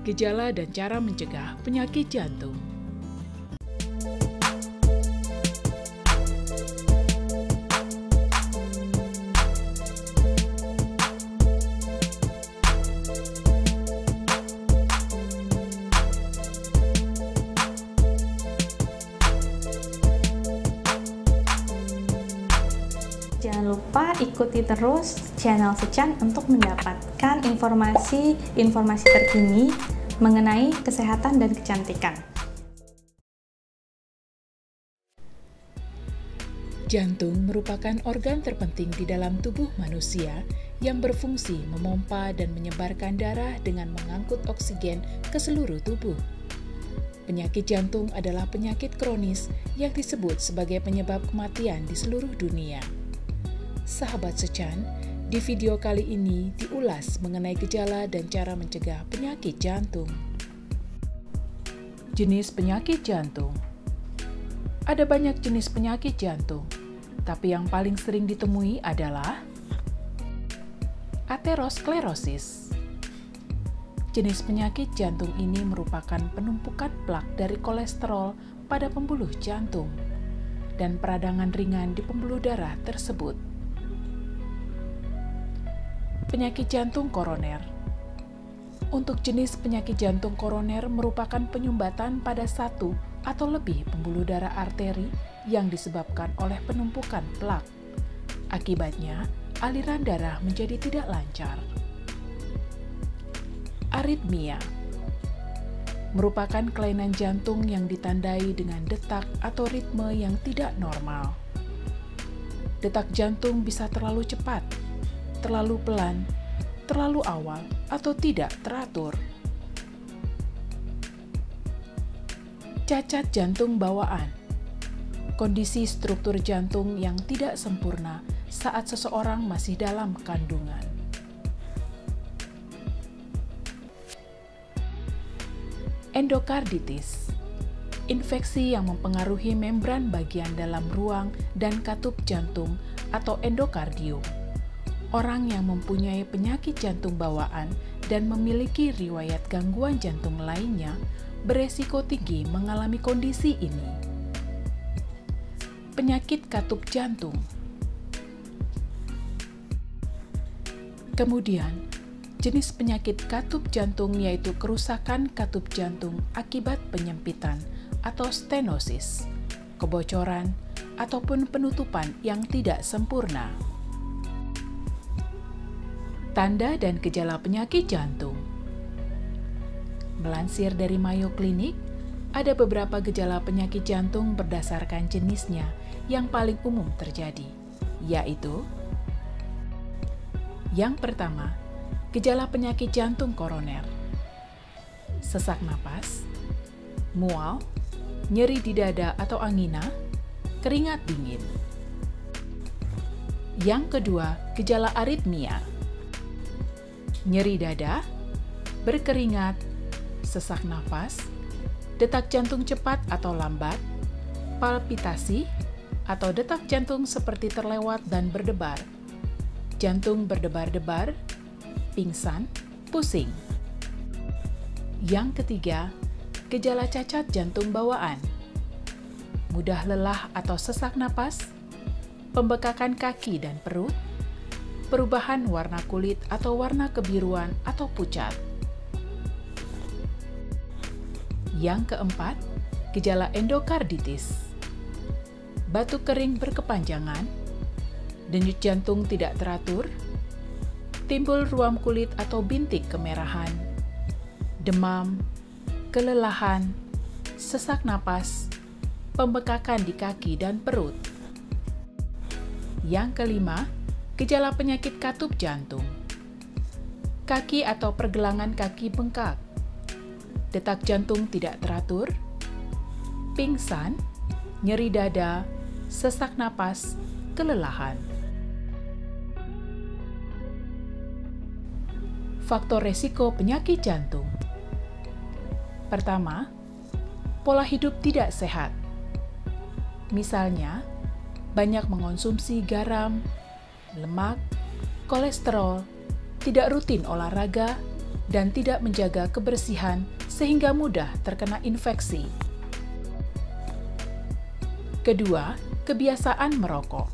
Gejala dan cara mencegah penyakit jantung. Jangan lupa ikuti terus channel Sechan untuk mendapatkan informasi terkini mengenai kesehatan dan kecantikan. Jantung merupakan organ terpenting di dalam tubuh manusia yang berfungsi memompa dan menyebarkan darah dengan mengangkut oksigen ke seluruh tubuh. Penyakit jantung adalah penyakit kronis yang disebut sebagai penyebab kematian di seluruh dunia. Sahabat Sechan, di video kali ini diulas mengenai gejala dan cara mencegah penyakit jantung. Jenis penyakit jantung. Ada banyak jenis penyakit jantung, tapi yang paling sering ditemui adalah aterosklerosis. Jenis penyakit jantung ini merupakan penumpukan plak dari kolesterol pada pembuluh jantung dan peradangan ringan di pembuluh darah tersebut. Penyakit jantung koroner. Untuk jenis penyakit jantung koroner merupakan penyumbatan pada satu atau lebih pembuluh darah arteri yang disebabkan oleh penumpukan plak. Akibatnya, aliran darah menjadi tidak lancar. Aritmia merupakan kelainan jantung yang ditandai dengan detak atau ritme yang tidak normal. Detak jantung bisa terlalu cepat, terlalu pelan, terlalu awal, atau tidak teratur. Cacat jantung bawaan. Kondisi struktur jantung yang tidak sempurna saat seseorang masih dalam kandungan. Endokarditis. Infeksi yang mempengaruhi membran bagian dalam ruang dan katup jantung atau endokardium. Orang yang mempunyai penyakit jantung bawaan dan memiliki riwayat gangguan jantung lainnya beresiko tinggi mengalami kondisi ini. Penyakit katup jantung. Kemudian, jenis penyakit katup jantung yaitu kerusakan katup jantung akibat penyempitan atau stenosis, kebocoran, ataupun penutupan yang tidak sempurna. Tanda dan gejala penyakit jantung. Melansir dari Mayo Clinic, ada beberapa gejala penyakit jantung berdasarkan jenisnya yang paling umum terjadi, yaitu: yang pertama, gejala penyakit jantung koroner, sesak napas, mual, nyeri di dada atau angina, keringat dingin. Yang kedua, gejala aritmia, nyeri dada, berkeringat, sesak napas, detak jantung cepat atau lambat, palpitasi, atau detak jantung seperti terlewat dan berdebar, jantung berdebar-debar, pingsan, pusing. Yang ketiga, gejala cacat jantung bawaan, mudah lelah atau sesak napas, pembekakan kaki dan perut, perubahan warna kulit atau warna kebiruan atau pucat. Yang keempat, gejala endokarditis, batuk kering berkepanjangan, denyut jantung tidak teratur, timbul ruam kulit atau bintik kemerahan, demam, kelelahan, sesak napas, pembekakan di kaki dan perut. Yang kelima, gejala penyakit katup jantung, kaki atau pergelangan kaki bengkak, detak jantung tidak teratur, pingsan, nyeri dada, sesak napas, kelelahan. Faktor resiko penyakit jantung. Pertama, pola hidup tidak sehat. Misalnya, banyak mengonsumsi garam, lemak, kolesterol, tidak rutin olahraga, dan tidak menjaga kebersihan sehingga mudah terkena infeksi. Kedua, kebiasaan merokok.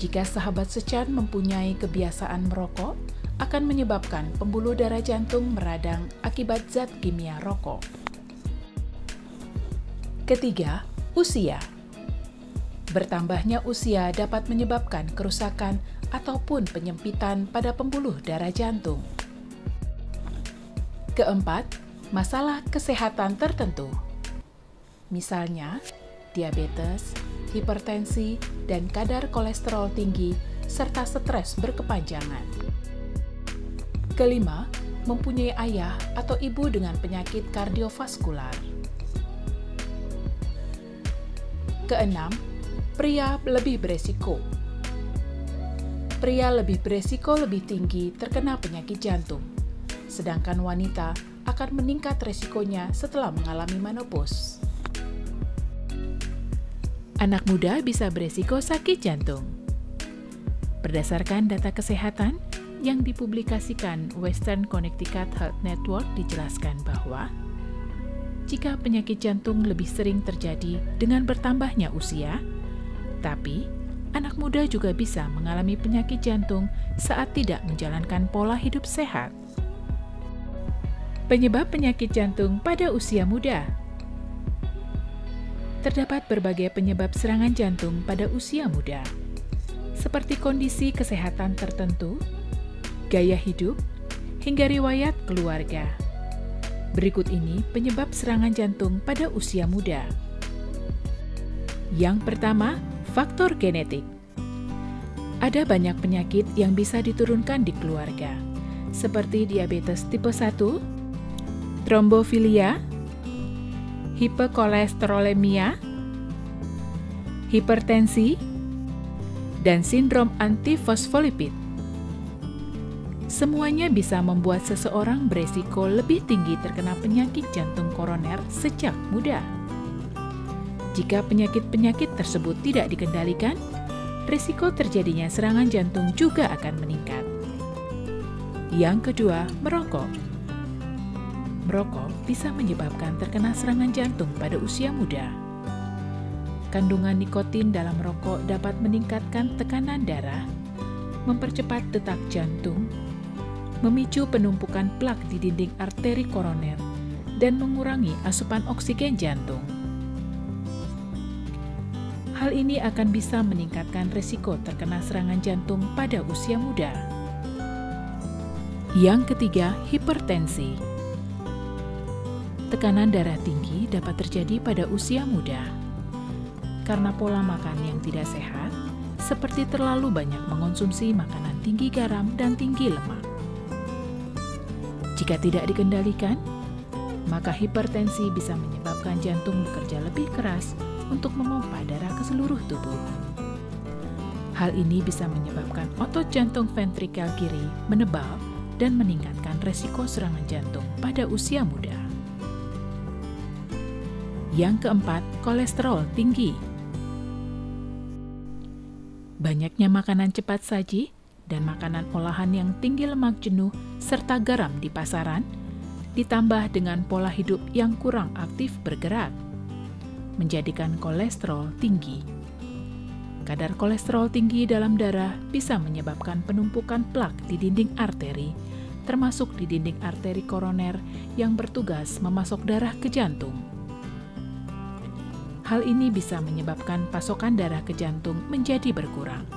Jika sahabat Sechan mempunyai kebiasaan merokok, akan menyebabkan pembuluh darah jantung meradang akibat zat kimia rokok. Ketiga, usia. Bertambahnya usia dapat menyebabkan kerusakan ataupun penyempitan pada pembuluh darah jantung. Keempat, masalah kesehatan tertentu. Misalnya, diabetes, hipertensi, dan kadar kolesterol tinggi, serta stres berkepanjangan. Kelima, mempunyai ayah atau ibu dengan penyakit kardiovaskular. Keenam, pria lebih beresiko. Pria lebih beresiko lebih tinggi terkena penyakit jantung, sedangkan wanita akan meningkat resikonya setelah mengalami menopause. Anak muda bisa beresiko sakit jantung. Berdasarkan data kesehatan yang dipublikasikan Western Connecticut Health Network dijelaskan bahwa jika penyakit jantung lebih sering terjadi dengan bertambahnya usia, tapi anak muda juga bisa mengalami penyakit jantung saat tidak menjalankan pola hidup sehat. Penyebab penyakit jantung pada usia muda. Terdapat berbagai penyebab serangan jantung pada usia muda, seperti kondisi kesehatan tertentu, gaya hidup, hingga riwayat keluarga. Berikut ini penyebab serangan jantung pada usia muda. Yang pertama, faktor genetik. Ada banyak penyakit yang bisa diturunkan di keluarga, seperti diabetes tipe 1, trombofilia, hiperkolesterolemia, hipertensi, dan sindrom antifosfolipid. Semuanya bisa membuat seseorang beresiko lebih tinggi terkena penyakit jantung koroner sejak muda. Jika penyakit-penyakit tersebut tidak dikendalikan, risiko terjadinya serangan jantung juga akan meningkat. Yang kedua, merokok. Merokok bisa menyebabkan terkena serangan jantung pada usia muda. Kandungan nikotin dalam rokok dapat meningkatkan tekanan darah, mempercepat detak jantung, memicu penumpukan plak di dinding arteri koroner, dan mengurangi asupan oksigen jantung. Hal ini akan bisa meningkatkan risiko terkena serangan jantung pada usia muda. Yang ketiga, hipertensi. Tekanan darah tinggi dapat terjadi pada usia muda karena pola makan yang tidak sehat, seperti terlalu banyak mengonsumsi makanan tinggi garam dan tinggi lemak. Jika tidak dikendalikan, maka hipertensi bisa menyebabkan jantung bekerja lebih keras untuk memompa darah ke seluruh tubuh. Hal ini bisa menyebabkan otot jantung ventrikel kiri menebal dan meningkatkan resiko serangan jantung pada usia muda. Yang keempat, kolesterol tinggi. Banyaknya makanan cepat saji dan makanan olahan yang tinggi lemak jenuh serta garam di pasaran, ditambah dengan pola hidup yang kurang aktif bergerak, menjadikan kolesterol tinggi. Kadar kolesterol tinggi dalam darah bisa menyebabkan penumpukan plak di dinding arteri, termasuk di dinding arteri koroner yang bertugas memasok darah ke jantung. Hal ini bisa menyebabkan pasokan darah ke jantung menjadi berkurang.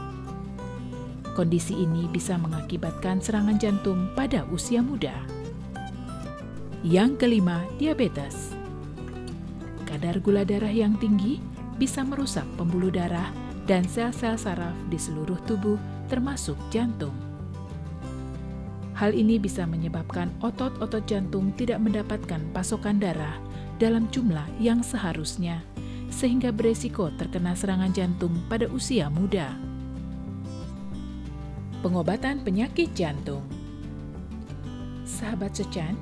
Kondisi ini bisa mengakibatkan serangan jantung pada usia muda. Yang kelima, diabetes. Kadar gula darah yang tinggi bisa merusak pembuluh darah dan sel-sel saraf di seluruh tubuh, termasuk jantung. Hal ini bisa menyebabkan otot-otot jantung tidak mendapatkan pasokan darah dalam jumlah yang seharusnya, sehingga beresiko terkena serangan jantung pada usia muda. Pengobatan penyakit jantung. Sahabat Sechan,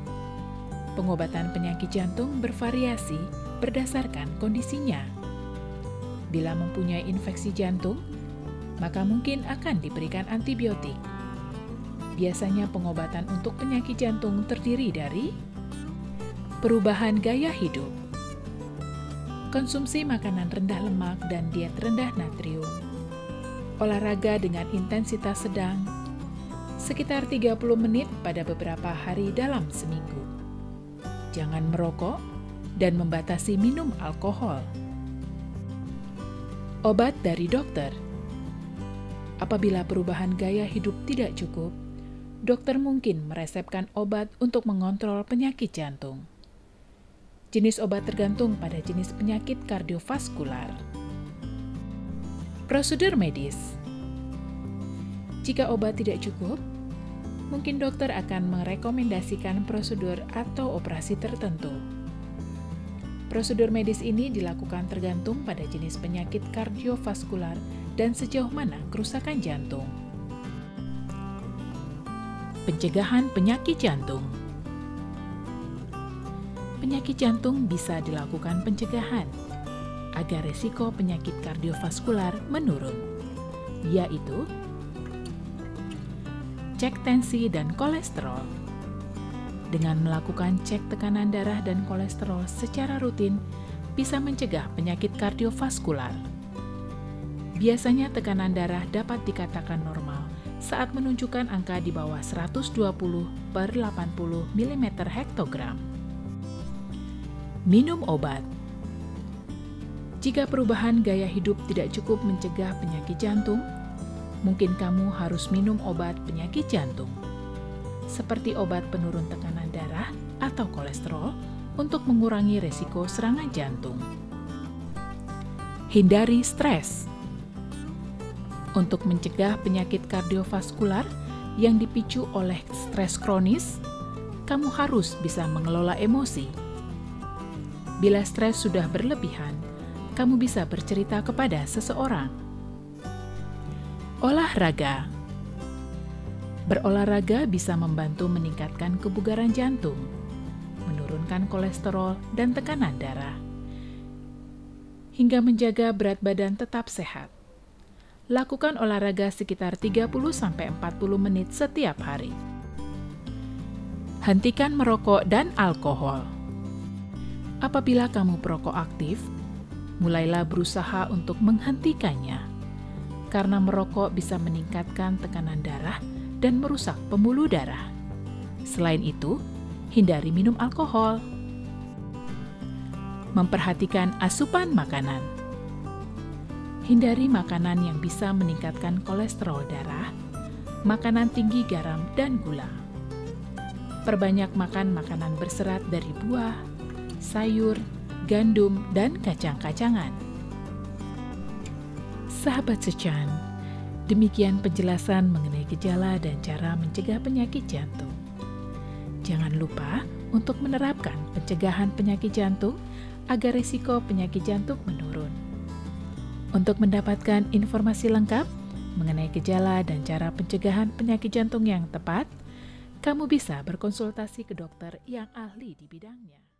pengobatan penyakit jantung bervariasi berdasarkan kondisinya. Bila mempunyai infeksi jantung, maka mungkin akan diberikan antibiotik. Biasanya pengobatan untuk penyakit jantung terdiri dari perubahan gaya hidup, konsumsi makanan rendah lemak dan diet rendah natrium, olahraga dengan intensitas sedang, sekitar 30 menit pada beberapa hari dalam seminggu. Jangan merokok dan membatasi minum alkohol. Obat dari dokter. Apabila perubahan gaya hidup tidak cukup, dokter mungkin meresepkan obat untuk mengontrol penyakit jantung. Jenis obat tergantung pada jenis penyakit kardiovaskular. Prosedur medis. Jika obat tidak cukup, mungkin dokter akan merekomendasikan prosedur atau operasi tertentu. Prosedur medis ini dilakukan tergantung pada jenis penyakit kardiovaskular dan sejauh mana kerusakan jantung. Pencegahan penyakit jantung. Penyakit jantung bisa dilakukan pencegahan agar risiko penyakit kardiovaskular menurun, yaitu cek tensi dan kolesterol. Dengan melakukan cek tekanan darah dan kolesterol secara rutin, bisa mencegah penyakit kardiovaskular. Biasanya tekanan darah dapat dikatakan normal saat menunjukkan angka di bawah 120/80 mm/hektogram. Minum obat. Jika perubahan gaya hidup tidak cukup mencegah penyakit jantung, mungkin kamu harus minum obat penyakit jantung, seperti obat penurun tekanan darah atau kolesterol untuk mengurangi risiko serangan jantung. Hindari stres. Untuk mencegah penyakit kardiovaskular yang dipicu oleh stres kronis, kamu harus bisa mengelola emosi. Bila stres sudah berlebihan, kamu bisa bercerita kepada seseorang. Olahraga. Berolahraga bisa membantu meningkatkan kebugaran jantung, menurunkan kolesterol dan tekanan darah, hingga menjaga berat badan tetap sehat. Lakukan olahraga sekitar 30-40 menit setiap hari. Hentikan merokok dan alkohol. Apabila kamu perokok aktif, mulailah berusaha untuk menghentikannya, karena merokok bisa meningkatkan tekanan darah dan merusak pembuluh darah. Selain itu, hindari minum alkohol. Memperhatikan asupan makanan. Hindari makanan yang bisa meningkatkan kolesterol darah, makanan tinggi garam dan gula. Perbanyak makan makanan berserat dari buah, sayur, gandum, dan kacang-kacangan. Sahabat Sechan, demikian penjelasan mengenai gejala dan cara mencegah penyakit jantung. Jangan lupa untuk menerapkan pencegahan penyakit jantung agar risiko penyakit jantung menurun. Untuk mendapatkan informasi lengkap mengenai gejala dan cara pencegahan penyakit jantung yang tepat, kamu bisa berkonsultasi ke dokter yang ahli di bidangnya.